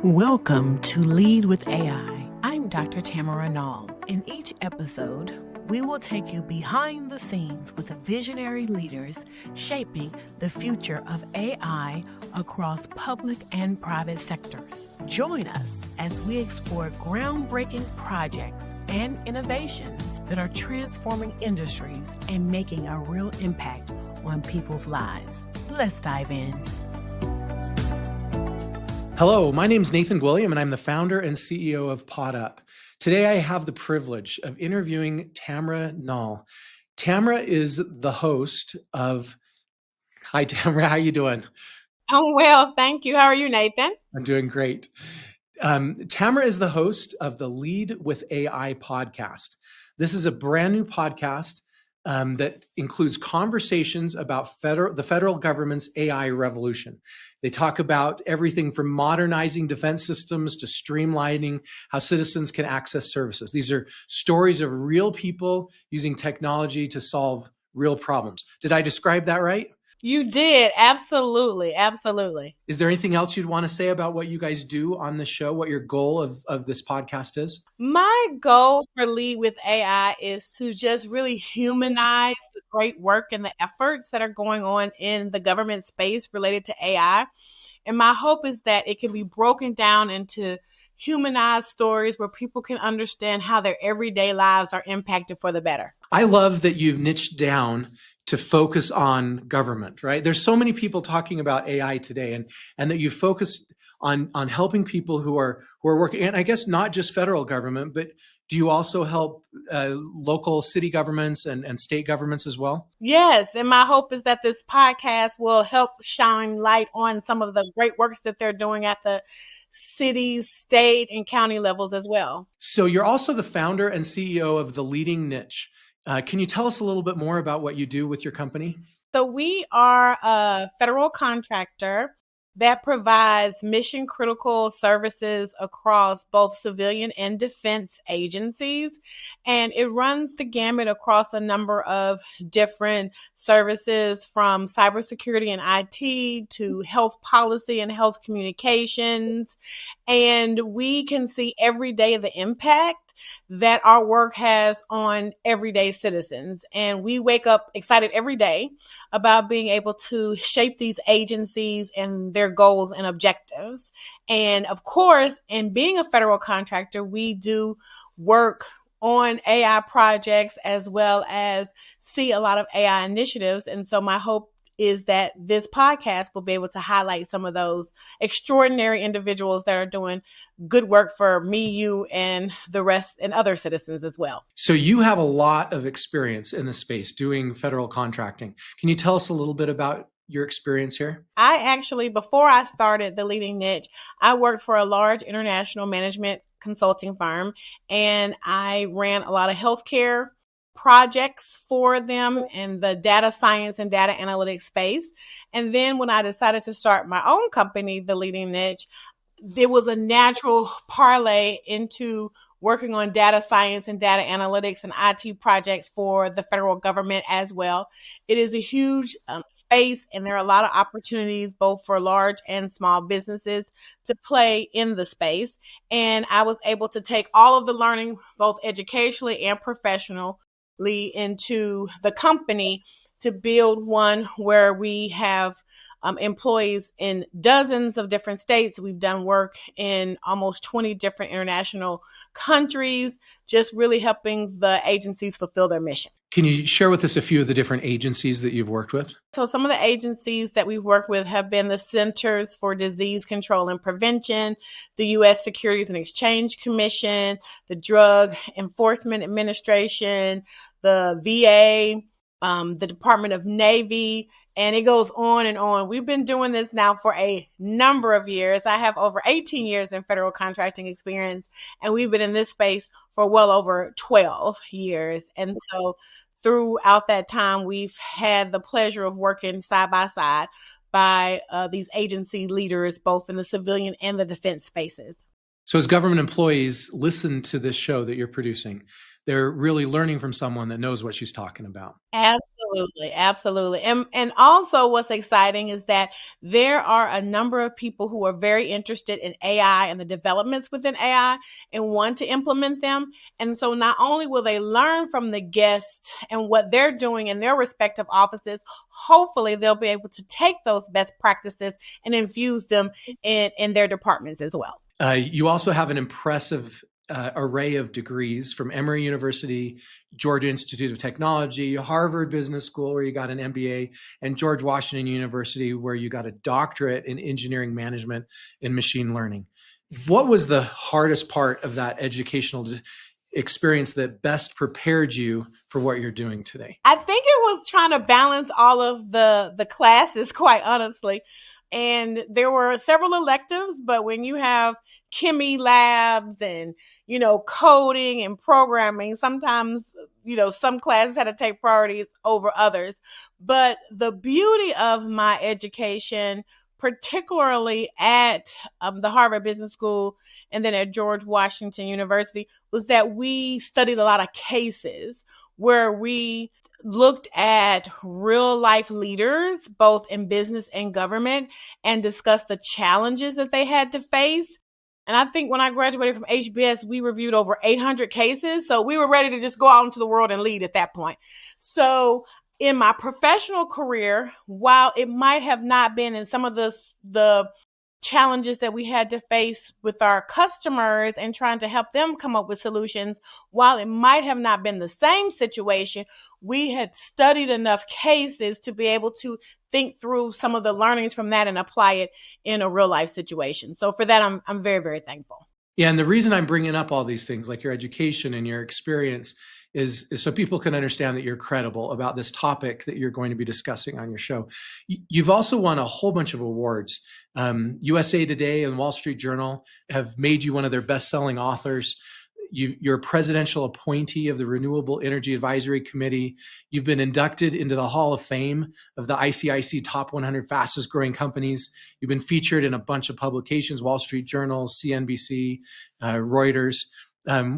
Welcome to Lead with AI. I'm Dr. Tamara Nall. In each episode, we will take you behind the scenes with visionary leaders shaping the future of AI across public and private sectors. Join us as we explore groundbreaking projects and innovations that are transforming industries and making a real impact on people's lives. Let's dive in. Hello, my name is Nathan Gwilliam, and I'm the founder and CEO of PodUp. Today, I have the privilege of interviewing Tamara Nall. Tamara is the host of... Hi, Tamara. How you doing? I'm well, thank you. How are you, Nathan? I'm doing great. Tamara is the host of the Lead with AI podcast. This is a brand new podcast that includes conversations about the federal government's AI revolution. They talk about everything from modernizing defense systems to streamlining how citizens can access services. These are stories of real people using technology to solve real problems. Did I describe that right? You did. Absolutely. Absolutely. Is there anything else you'd want to say about what you guys do on the show, what your goal of this podcast is? My goal for Lead with AI is to just really humanize the great work and the efforts that are going on in the government space related to AI. And my hope is that it can be broken down into humanized stories where people can understand how their everyday lives are impacted for the better. I love that you've niched down to focus on government, right? There's so many people talking about AI today, and that you focus on helping people who are working, and I guess not just federal government, but do you also help local city governments and state governments as well? Yes, and my hope is that this podcast will help shine light on some of the great works that they're doing at the city, state, and county levels as well. So you're also the founder and CEO of The Leading Niche. Can you tell us a little bit more about what you do with your company? So we are a federal contractor that provides mission critical services across both civilian and defense agencies. And it runs the gamut across a number of different services, from cybersecurity and IT to health policy and health communications. And we can see every day the impact that our work has on everyday citizens. And we wake up excited every day about being able to shape these agencies and their goals and objectives. And of course, in being a federal contractor, we do work on AI projects as well as see a lot of AI initiatives. And so my hope is that this podcast will be able to highlight some of those extraordinary individuals that are doing good work for me, you, and the rest and other citizens as well. So you have a lot of experience in the space doing federal contracting. Can you tell us a little bit about your experience here? I actually, before I started The Leading Niche, I worked for a large international management consulting firm, and I ran a lot of healthcare projects for them in the data science and data analytics space. And then when I decided to start my own company, The Leading Niche, there was a natural parlay into working on data science and data analytics and IT projects for the federal government as well. It is a huge space, and there are a lot of opportunities both for large and small businesses to play in the space. And I was able to take all of the learning, both educationally and professionally, into the company to build one where we have employees in dozens of different states. We've done work in almost 20 different international countries, just really helping the agencies fulfill their mission. Can you share with us a few of the different agencies that you've worked with? So some of the agencies that we've worked with have been the Centers for Disease Control and Prevention, the U.S. Securities and Exchange Commission, the Drug Enforcement Administration, the VA, the Department of Navy, and it goes on and on. We've been doing this now for a number of years. I have over 18 years in federal contracting experience, and we've been in this space for well over 12 years. And so throughout that time, we've had the pleasure of working side by side by these agency leaders, both in the civilian and the defense spaces. So as government employees listen to this show that you're producing, they're really learning from someone that knows what she's talking about. Absolutely. Absolutely, absolutely. And also what's exciting is that there are a number of people who are very interested in AI and the developments within AI and want to implement them. And so not only will they learn from the guests and what they're doing in their respective offices, hopefully they'll be able to take those best practices and infuse them in their departments as well. You also have an impressive array of degrees from Emory University, Georgia Institute of Technology, Harvard Business School, where you got an MBA, and George Washington University, where you got a doctorate in engineering management and machine learning. What was the hardest part of that educational experience that best prepared you for what you're doing today? I think it was trying to balance all of the classes, quite honestly. And there were several electives, but when you have chemie labs and, coding and programming, sometimes, some classes had to take priorities over others. But the beauty of my education, particularly at the Harvard Business School and then at George Washington University, was that we studied a lot of cases where we looked at real life leaders, both in business and government, and discussed the challenges that they had to face. And I think when I graduated from HBS, we reviewed over 800 cases. So we were ready to just go out into the world and lead at that point. So in my professional career, while it might have not been in some of the challenges that we had to face with our customers and trying to help them come up with solutions, while it might have not been the same situation, we had studied enough cases to be able to think through some of the learnings from that and apply it in a real life situation. So for that, I'm very, very thankful. Yeah, and the reason I'm bringing up all these things, like your education and your experience, is so people can understand that you're credible about this topic that you're going to be discussing on your show. You've also won a whole bunch of awards. USA Today and Wall Street Journal have made you one of their best-selling authors. You're a presidential appointee of the Renewable Energy Advisory Committee. You've been inducted into the Hall of Fame of the ICIC Top 100 Fastest Growing Companies. You've been featured in a bunch of publications, Wall Street Journal, CNBC, Reuters.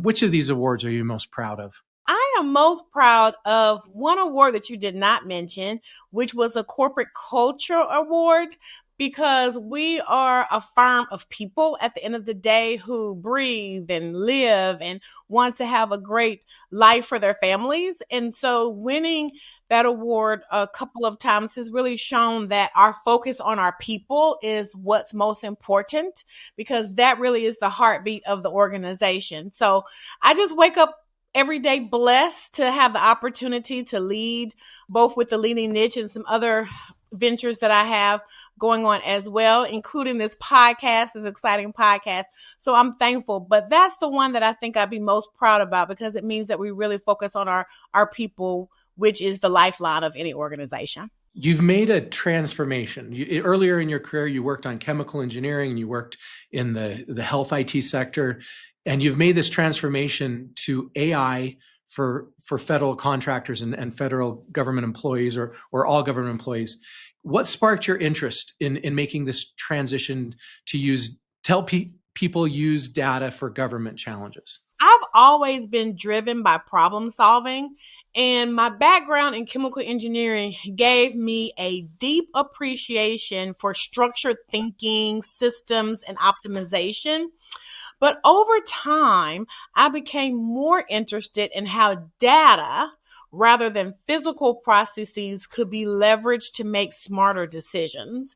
Which of these awards are you most proud of? I am most proud of one award that you did not mention, which was a corporate culture award, because we are a firm of people at the end of the day who breathe and live and want to have a great life for their families. And so winning that award a couple of times has really shown that our focus on our people is what's most important, because that really is the heartbeat of the organization. So I just wake up every day blessed to have the opportunity to lead, both with the Leading Niche and some other ventures that I have going on as well, including this podcast, this exciting podcast. So I'm thankful, but that's the one that I think I'd be most proud about, because it means that we really focus on our people, which is the lifeline of any organization. You've made a transformation. Earlier in your career, you worked on chemical engineering and you worked in the health IT sector, and you've made this transformation to AI for federal contractors and federal government employees or all government employees. What sparked your interest in making this transition to help people use data for government challenges? I've always been driven by problem solving, and my background in chemical engineering gave me a deep appreciation for structured thinking, systems, and optimization. But over time, I became more interested in how data, rather than physical processes, could be leveraged to make smarter decisions.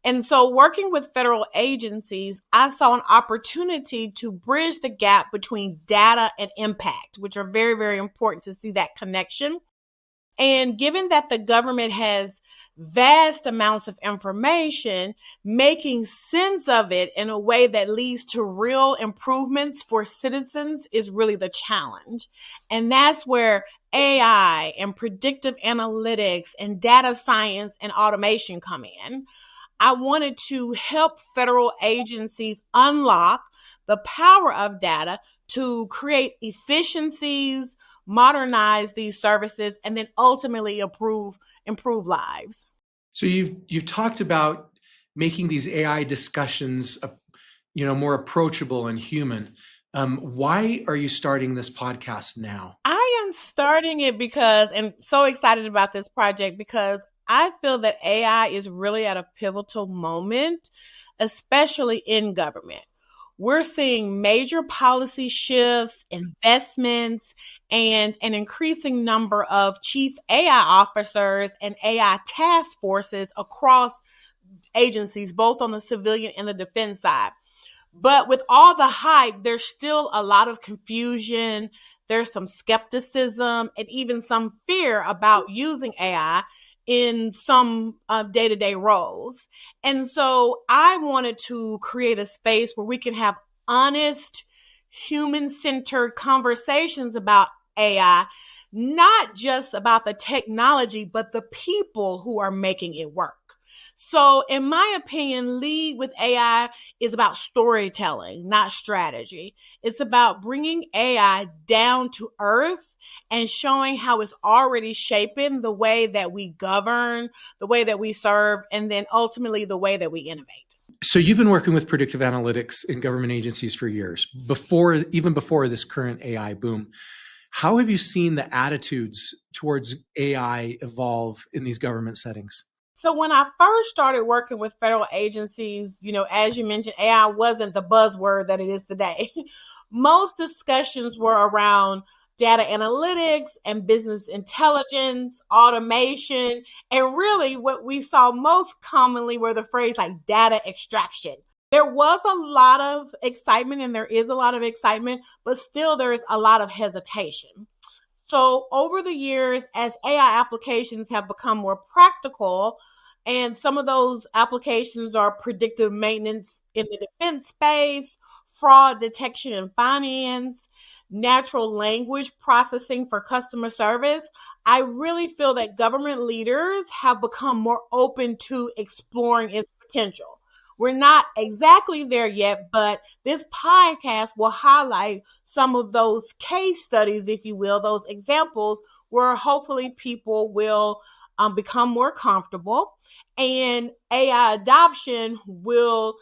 And so working with federal agencies, I saw an opportunity to bridge the gap between data and impact, which are very, very important to see that connection. And given that the government has vast amounts of information, making sense of it in a way that leads to real improvements for citizens is really the challenge. And that's where AI and predictive analytics and data science and automation come in. I wanted to help federal agencies unlock the power of data to create efficiencies, modernize these services, and then ultimately improve lives. So you've talked about making these AI discussions, more approachable and human. Why are you starting this podcast now? I am I'm starting it and so excited about this project because I feel that AI is really at a pivotal moment, especially in government. We're seeing major policy shifts, investments, and an increasing number of chief AI officers and AI task forces across agencies, both on the civilian and the defense side. But with all the hype, there's still a lot of confusion. There's some skepticism and even some fear about using AI in some day-to-day roles. And so I wanted to create a space where we can have honest, human-centered conversations about AI, not just about the technology, but the people who are making it work. So in my opinion, Lead with AI is about storytelling, not strategy. It's about bringing AI down to earth and showing how it's already shaping the way that we govern, the way that we serve, and then ultimately the way that we innovate. So you've been working with predictive analytics in government agencies for years, even before this current AI boom. How have you seen the attitudes towards AI evolve in these government settings? So when I first started working with federal agencies, as you mentioned, AI wasn't the buzzword that it is today. Most discussions were around data analytics and business intelligence, automation, and really what we saw most commonly were the phrase like data extraction. There was a lot of excitement and there is a lot of excitement, but still there is a lot of hesitation. So over the years, as AI applications have become more practical, and some of those applications are predictive maintenance in the defense space, fraud detection in finance, natural language processing for customer service, I really feel that government leaders have become more open to exploring its potential. We're not exactly there yet, but this podcast will highlight some of those case studies, if you will, those examples where hopefully people will become more comfortable and AI adoption will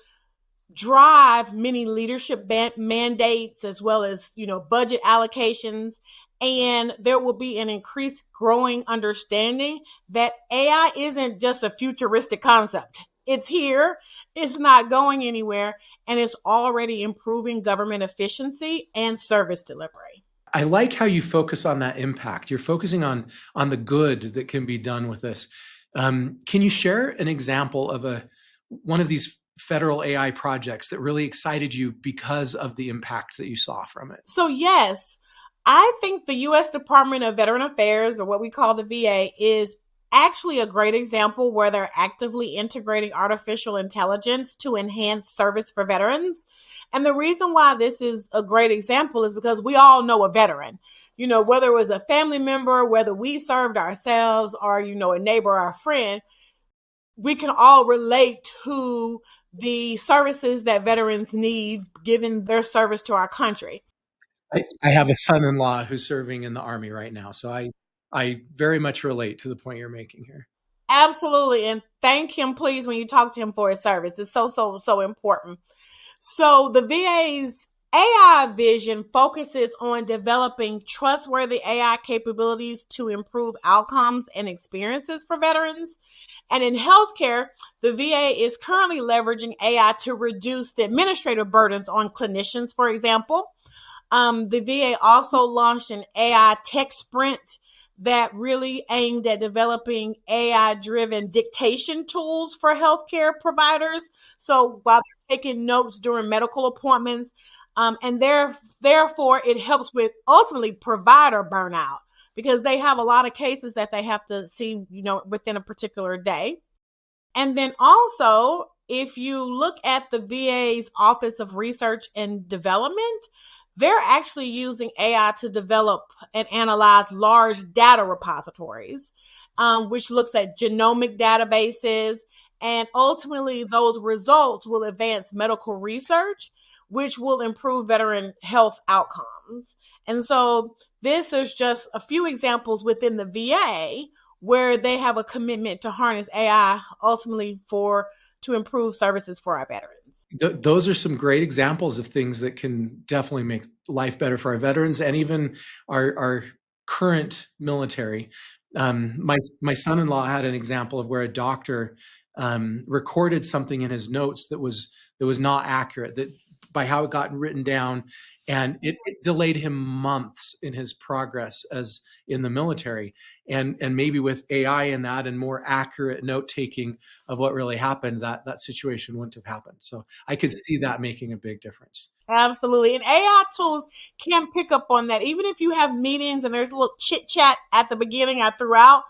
drive many leadership mandates as well as, budget allocations. And there will be an increased growing understanding that AI isn't just a futuristic concept. It's here, it's not going anywhere, and it's already improving government efficiency and service delivery. I like how you focus on that impact. You're focusing on the good that can be done with this. Can you share an example of one of these federal AI projects that really excited you because of the impact that you saw from it? So yes, I think the U.S. Department of Veteran Affairs, or what we call the VA, is actually a great example where they're actively integrating artificial intelligence to enhance service for veterans. And the reason why this is a great example is because we all know a veteran, whether it was a family member, whether we served ourselves or, a neighbor or a friend, we can all relate to the services that veterans need given their service to our country. I have a son-in-law who's serving in the Army right now, so I very much relate to the point you're making here. Absolutely. And thank him, please, when you talk to him for his service. It's so important. So the VA's AI vision focuses on developing trustworthy AI capabilities to improve outcomes and experiences for veterans. And in healthcare, the VA is currently leveraging AI to reduce the administrative burdens on clinicians, for example. The VA also launched an AI tech sprint that really aimed at developing AI-driven dictation tools for healthcare providers. So while they're taking notes during medical appointments, and therefore it helps with ultimately provider burnout because they have a lot of cases that they have to see, within a particular day. And then also, if you look at the VA's Office of Research and Development, they're actually using AI to develop and analyze large data repositories, which looks at genomic databases. And ultimately, those results will advance medical research, which will improve veteran health outcomes. And so this is just a few examples within the VA where they have a commitment to harness AI ultimately to improve services for our veterans. Those are some great examples of things that can definitely make life better for our veterans and even our current military. My son-in-law had an example of where a doctor recorded something in his notes that was not accurate, that by how it got written down, and it delayed him months in his progress as in the military. And maybe with AI in that and more accurate note taking of what really happened, that situation wouldn't have happened. So I could see that making a big difference. Absolutely. And AI tools can pick up on that. Even if you have meetings and there's a little chit chat at the beginning or throughout,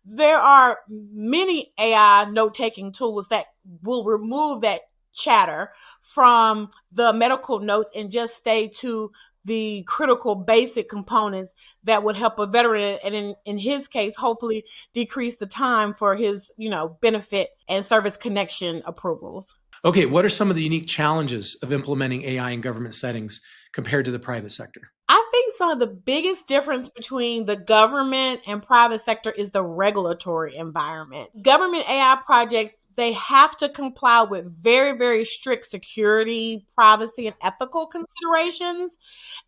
there are many AI note taking tools that will remove that chatter from the medical notes and just stay to the critical basic components that would help a veteran, and in his case, hopefully decrease the time for his, benefit and service connection approvals. Okay, what are some of the unique challenges of implementing AI in government settings compared to the private sector? I think some of the biggest difference between the government and private sector is the regulatory environment. Government AI projects, they have to comply with very, very strict security, privacy, and ethical considerations.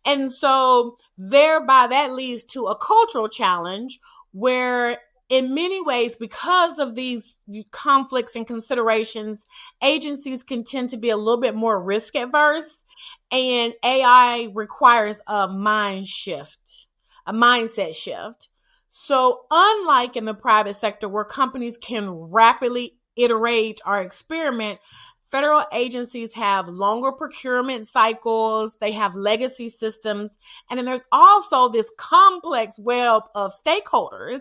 And so thereby that leads to a cultural challenge where in many ways, because of these conflicts and considerations, agencies can tend to be a little bit more risk adverse, and AI requires a mindset shift. So unlike in the private sector where companies can rapidly iterate or experiment, federal agencies have longer procurement cycles, they have legacy systems, and then there's also this complex web of stakeholders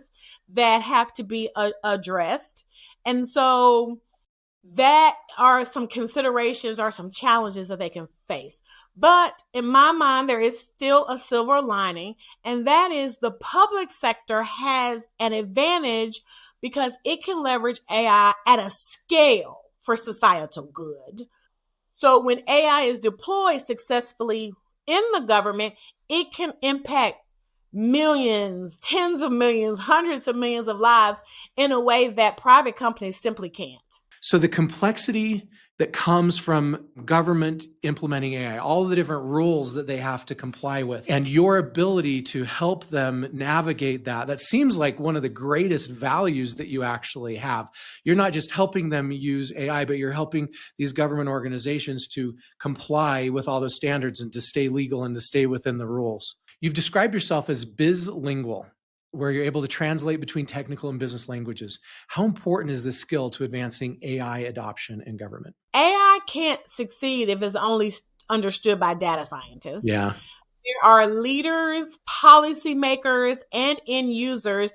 that have to be addressed. And so that are some considerations or some challenges that they can face. But in my mind, there is still a silver lining, and that is the public sector has an advantage because it can leverage AI at a scale for societal good. So when AI is deployed successfully in the government, it can impact millions, tens of millions, hundreds of millions of lives in a way that private companies simply can't. So the complexity that comes from government implementing AI, all the different rules that they have to comply with, and your ability to help them navigate that seems like one of the greatest values that you actually have. You're not just helping them use AI, but you're helping these government organizations to comply with all those standards and to stay legal and to stay within the rules. You've described yourself as bilingual, where you're able to translate between technical and business languages. How important is this skill to advancing AI adoption in government? AI can't succeed if it's only understood by data scientists. Yeah. There are leaders, policymakers, and end users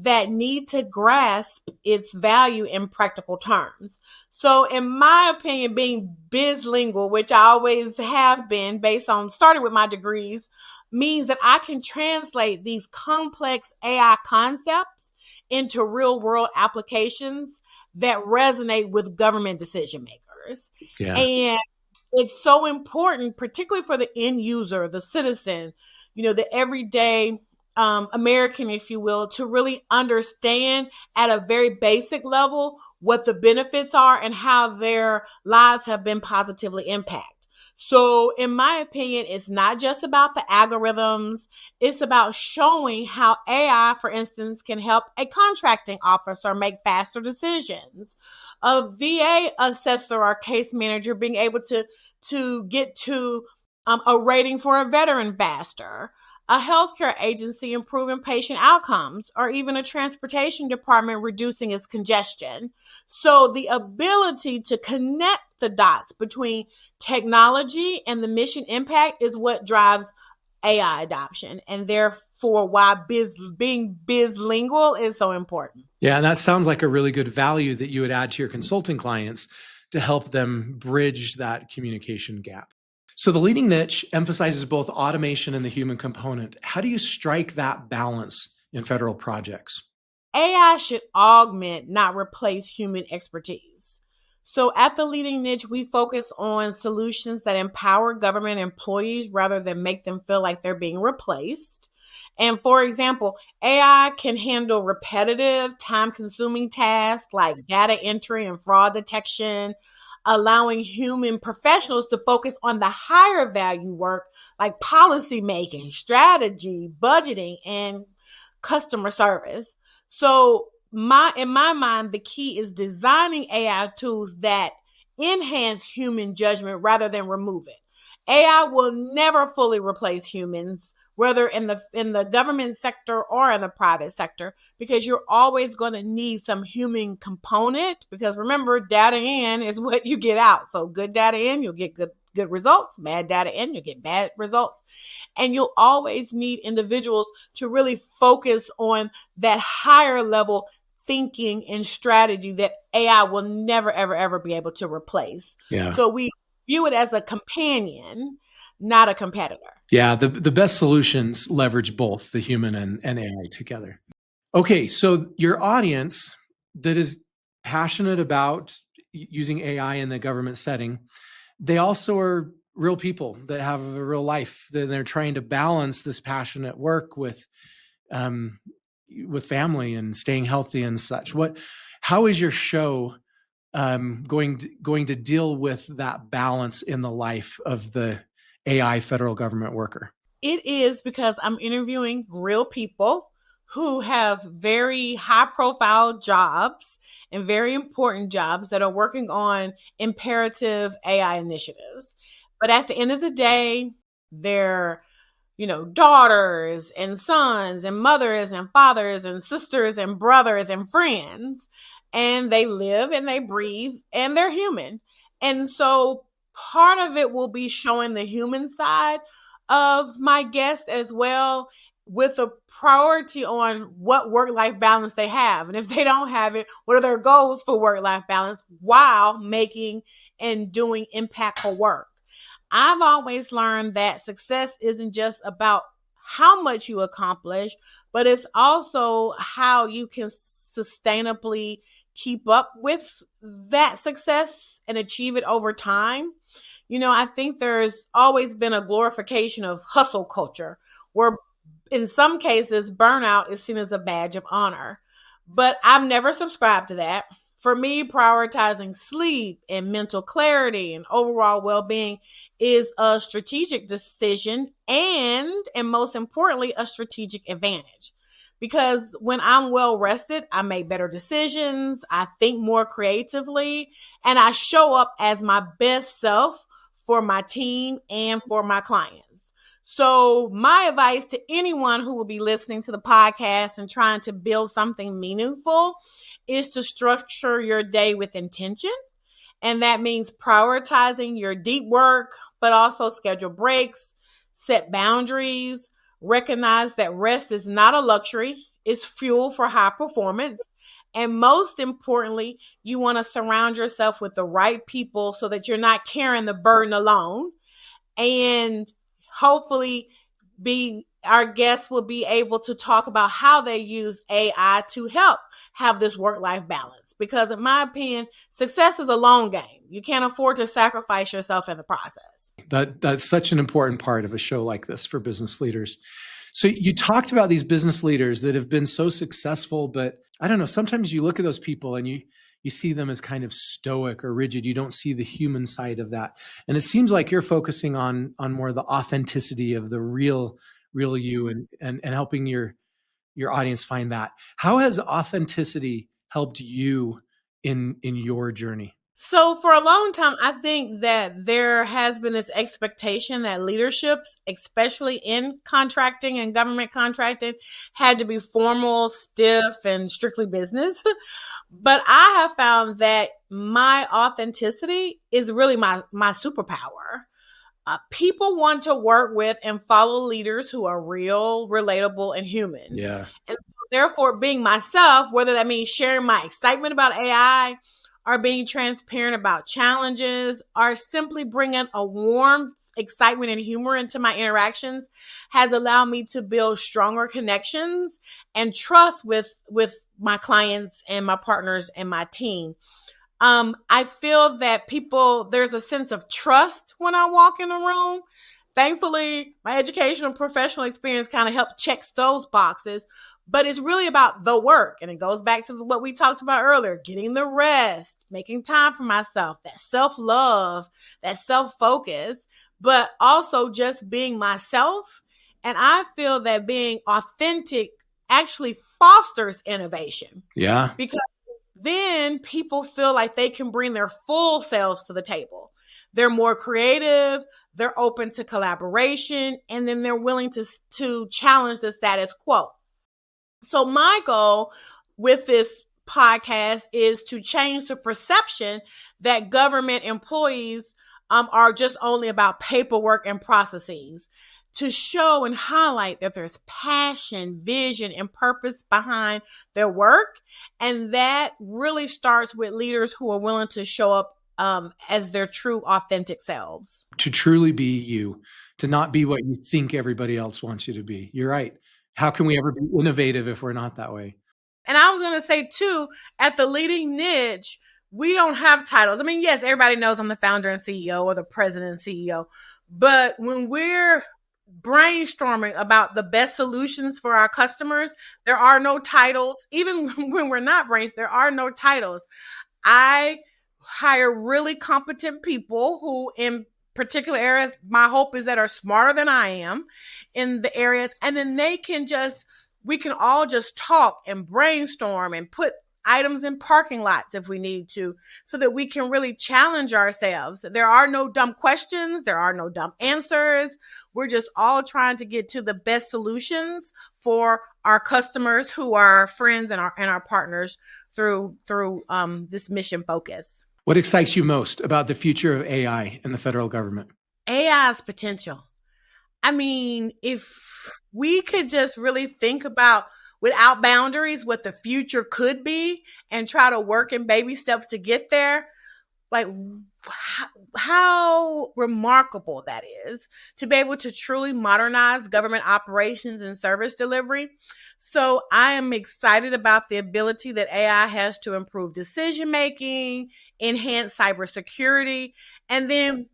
that need to grasp its value in practical terms. So in my opinion, being bilingual, which I always have been started with my degrees, means that I can translate these complex AI concepts into real world applications that resonate with government decision makers. Yeah. And it's so important, particularly for the end user, the citizen, the everyday American, if you will, to really understand at a very basic level what the benefits are and how their lives have been positively impacted. So in my opinion, it's not just about the algorithms. It's about showing how AI, for instance, can help a contracting officer make faster decisions. A VA assessor or case manager being able to get to a rating for a veteran faster. A healthcare agency improving patient outcomes, or even a transportation department reducing its congestion. So the ability to connect the dots between technology and the mission impact is what drives AI adoption, and therefore why being bilingual is so important. Yeah, and that sounds like a really good value that you would add to your consulting clients to help them bridge that communication gap. So the leading niche emphasizes both automation and the human component. How do you strike that balance in federal projects? AI should augment, not replace human expertise. So at the leading niche, we focus on solutions that empower government employees rather than make them feel like they're being replaced. And for example, AI can handle repetitive, time-consuming tasks like data entry and fraud detection, allowing human professionals to focus on the higher value work like policy making, strategy, budgeting, and customer service. So in my mind, the key is designing AI tools that enhance human judgment rather than remove it. AI will never fully replace humans, whether in the government sector or in the private sector, because you're always going to need some human component. Because remember, data in is what you get out. So good data in, you'll get good results. Bad data in, you'll get bad results. And you'll always need individuals to really focus on that higher level thinking and strategy that AI will never, ever, ever be able to replace. Yeah. So we view it as a companion, not a competitor. Yeah, the best solutions leverage both the human and AI together. Okay, so your audience that is passionate about using AI in the government setting, they also are real people that have a real life. They're trying to balance this passionate work with family and staying healthy and such. How is your show going to deal with that balance in the life of the AI federal government worker? It is because I'm interviewing real people who have very high profile jobs and very important jobs that are working on imperative AI initiatives. But at the end of the day, they're, daughters and sons and mothers and fathers and sisters and brothers and friends. And they live and they breathe and they're human. And so part of it will be showing the human side of my guest as well, with a priority on what work-life balance they have. And if they don't have it, what are their goals for work-life balance while making and doing impactful work? I've always learned that success isn't just about how much you accomplish, but it's also how you can sustainably keep up with that success and achieve it over time. I think there's always been a glorification of hustle culture where in some cases burnout is seen as a badge of honor. But I've never subscribed to that. For me, prioritizing sleep and mental clarity and overall well-being is a strategic decision and most importantly, a strategic advantage. Because when I'm well rested, I make better decisions, I think more creatively, and I show up as my best self for my team and for my clients. So my advice to anyone who will be listening to the podcast and trying to build something meaningful is to structure your day with intention. And that means prioritizing your deep work, but also schedule breaks, set boundaries, recognize that rest is not a luxury, it's fuel for high performance. And most importantly, you want to surround yourself with the right people so that you're not carrying the burden alone. And hopefully our guests will be able to talk about how they use AI to help have this work-life balance. Because in my opinion, success is a long game. You can't afford to sacrifice yourself in the process. That's such an important part of a show like this for business leaders. So you talked about these business leaders that have been so successful, but I don't know, sometimes you look at those people and you see them as kind of stoic or rigid. You don't see the human side of that. And it seems like you're focusing on more the authenticity of the real you and helping your audience find that. How has authenticity helped you in your journey? So for a long time, I think that there has been this expectation that leaderships, especially in contracting and government contracting, had to be formal, stiff, and strictly business. But I have found that my authenticity is really my superpower. People want to work with and follow leaders who are real, relatable, and human. Yeah. And therefore, being myself, whether that means sharing my excitement about AI, or being transparent about challenges, or simply bringing a warm excitement and humor into my interactions, has allowed me to build stronger connections and trust with my clients and my partners and my team. I feel that there's a sense of trust when I walk in a room. Thankfully, my educational and professional experience kind of helped check those boxes. But it's really about the work. And it goes back to what we talked about earlier, getting the rest, making time for myself, that self-love, that self-focus, but also just being myself. And I feel that being authentic actually fosters innovation. Yeah. Because then people feel like they can bring their full selves to the table. They're more creative, they're open to collaboration, and then they're willing to challenge the status quo. So my goal with this podcast is to change the perception that government employees are just only about paperwork and processes, to show and highlight that there's passion, vision, and purpose behind their work. And that really starts with leaders who are willing to show up as their true, authentic selves. To truly be you, to not be what you think everybody else wants you to be. You're right. How can we ever be innovative if we're not that way? And I was going to say, too, at the leading niche, we don't have titles. I mean, yes, everybody knows I'm the founder and CEO or the president and CEO. But when we're brainstorming about the best solutions for our customers, there are no titles. Even when we're not there are no titles. I hire really competent people who, in particular areas, my hope is that are smarter than I am in the areas. And then we can all just talk and brainstorm and put items in parking lots if we need to, so that we can really challenge ourselves. There are no dumb questions. There are no dumb answers. We're just all trying to get to the best solutions for our customers, who are our friends and our partners through this mission focus. What excites you most about the future of AI in the federal government? AI's potential. I mean, if we could just really think about, without boundaries, what the future could be and try to work in baby steps to get there, like how remarkable that is to be able to truly modernize government operations and service delivery. So I am excited about the ability that AI has to improve decision-making, enhance cybersecurity, and then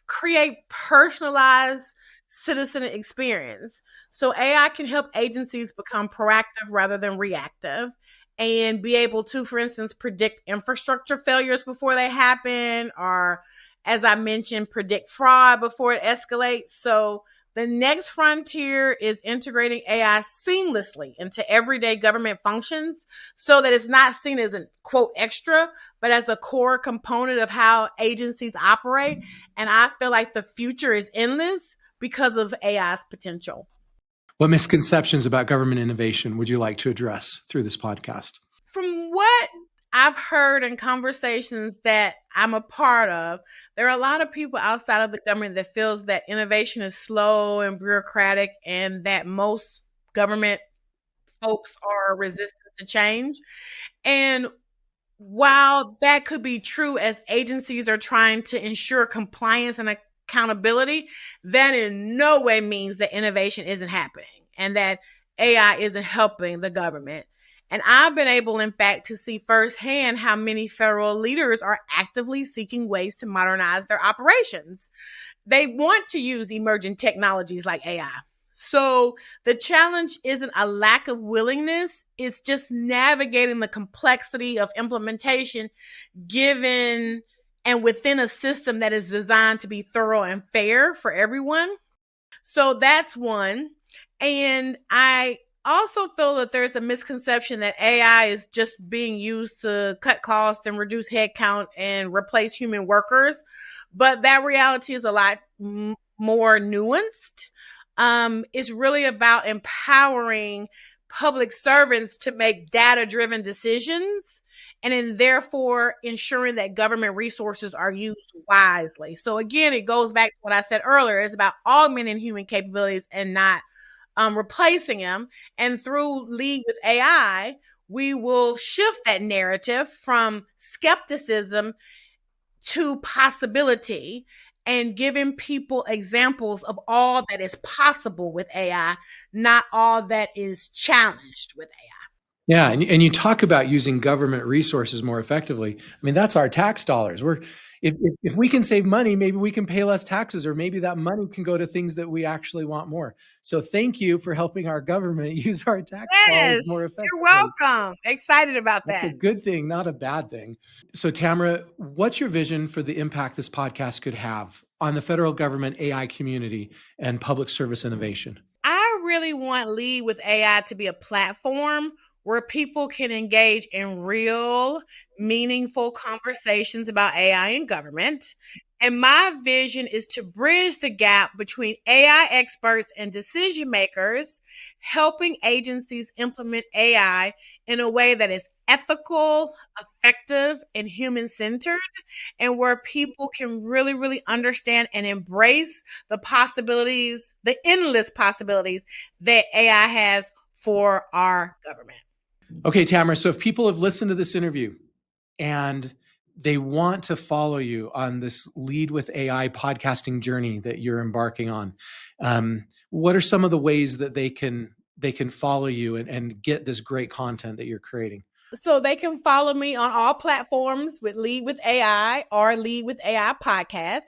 create personalized citizen experience. So AI can help agencies become proactive rather than reactive, and be able to, for instance, predict infrastructure failures before they happen, or, as I mentioned, predict fraud before it escalates. So the next frontier is integrating AI seamlessly into everyday government functions, so that it's not seen as a, quote, extra, but as a core component of how agencies operate. And I feel like the future is endless because of AI's potential. What misconceptions about government innovation would you like to address through this podcast? From what I've heard in conversations that I'm a part of, there are a lot of people outside of the government that feels that innovation is slow and bureaucratic, and that most government folks are resistant to change. And while that could be true, as agencies are trying to ensure compliance and accountability, that in no way means that innovation isn't happening and that AI isn't helping the government. And I've been able, in fact, to see firsthand how many federal leaders are actively seeking ways to modernize their operations. They want to use emerging technologies like AI. So the challenge isn't a lack of willingness, it's just navigating the complexity of implementation given and within a system that is designed to be thorough and fair for everyone. So that's one. And I also feel that there's a misconception that AI is just being used to cut costs and reduce headcount and replace human workers. But that reality is a lot more nuanced. It's really about empowering public servants to make data-driven decisions, and therefore ensuring that government resources are used wisely. So again, it goes back to what I said earlier. It's about augmenting human capabilities and not replacing them. And through Lead with AI, we will shift that narrative from skepticism to possibility, and giving people examples of all that is possible with AI, not all that is challenged with AI. Yeah, and you talk about using government resources more effectively. I mean, that's our tax dollars. If we can save money, maybe we can pay less taxes, or maybe that money can go to things that we actually want more. So thank you for helping our government use our tax dollars more effectively. You're welcome. Excited about that. That's a good thing, not a bad thing. So Tamara, what's your vision for the impact this podcast could have on the federal government AI community and public service innovation? I really want Lead with AI to be a platform where people can engage in real, meaningful conversations about AI in government. And my vision is to bridge the gap between AI experts and decision makers, helping agencies implement AI in a way that is ethical, effective, and human-centered, and where people can really, really understand and embrace the possibilities, the endless possibilities that AI has for our government. Okay, Tamara, so if people have listened to this interview and they want to follow you on this Lead with AI podcasting journey that you're embarking on, what are some of the ways that they can follow you and get this great content that you're creating? So they can follow me on all platforms with Lead with AI or Lead with AI podcast.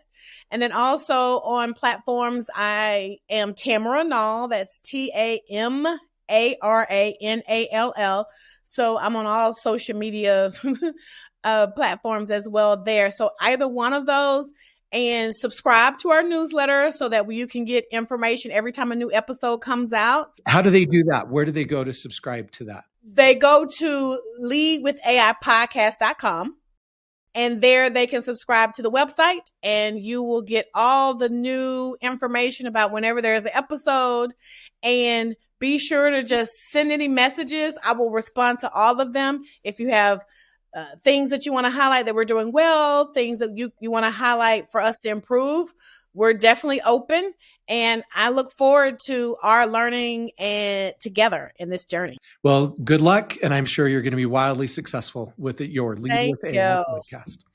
And then also on platforms, I am Tamara Nall. That's TAMARANALL. So I'm on all social media platforms as well there. So either one of those, and subscribe to our newsletter so that you can get information every time a new episode comes out. How do they do that? Where do they go to subscribe to that? They go to leadwithaipodcast.com, and there they can subscribe to the website, and you will get all the new information about whenever there's an episode. And be sure to just send any messages. I will respond to all of them. If you have things that you want to highlight that we're doing well, things that you want to highlight for us to improve, we're definitely open. And I look forward to our learning together in this journey. Well, good luck. And I'm sure you're going to be wildly successful with your Lead with AI podcast.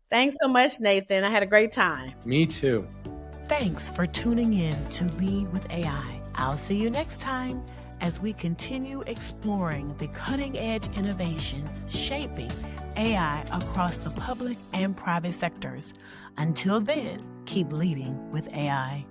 Thanks so much, Nathan. I had a great time. Me too. Thanks for tuning in to Lead with AI. I'll see you next time as we continue exploring the cutting-edge innovations shaping AI across the public and private sectors. Until then, keep leading with AI.